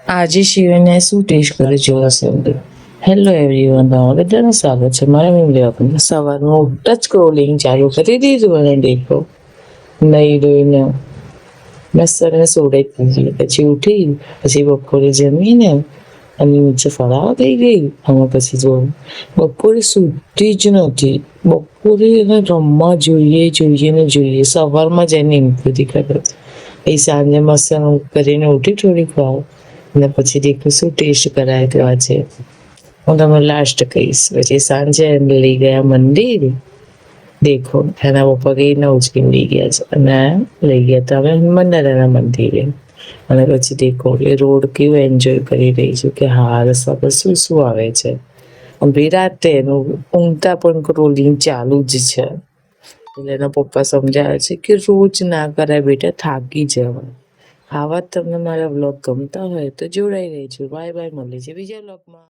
આજે શિવને શું ટેસ્ટ કરે જોવા હશે. હેલો એવરીવન, બધાનું સ્વાગત છે મારા મીડિયા. સવારમાં ઉઠતા જ સ્ક્રોલિંગ ચાલુ કરી દીધું અને દેખો નહીં જોઈને મેં સરને સોડે દીધી. પછી ઉઠી, પછી બપોરે જમીને અને નીચે ફરાવા થઈ ગઈ. અને પછી જો બપોરે સૂતી જ નથી. બપોરે એને રમવા જોઈએ. સવારમાં જઈને ઇમ્પ્રુવ કરે. એ સાંજે મસ્ત કરીને ઉઠી થોડીક વાર અને પછી દેખું શું ટેસ્ટ કરાય તો આજે હું તમને લાસ્ટ કહીશ. પછી સાંજે એને લઈ ગયા મંદિર. દેખો એના પપ્પા કઈને ઉચકીને લઈ ગયા છે અને લઈ ગયા હતા અમે હનુમાનદાદાના મંદિરે. અને પછી દેખો એ રોડ કેવું એન્જોય કરી રહી છે કે હા રસ્તા શું શું આવે છે. વિરાતે એનું ઊંઘતા પણ રોલિંગ ચાલુ જ છે. એટલે એના પપ્પા સમજાવે છે કે રોજ ના કરાય બેટા, થાકી જવાય. આવા તમને મારા વ્લોગ ગમતા હોય તો જોડાઈ રહેજો. બાય બાય, મળીએ છીએ બીજા વ્લોગમાં.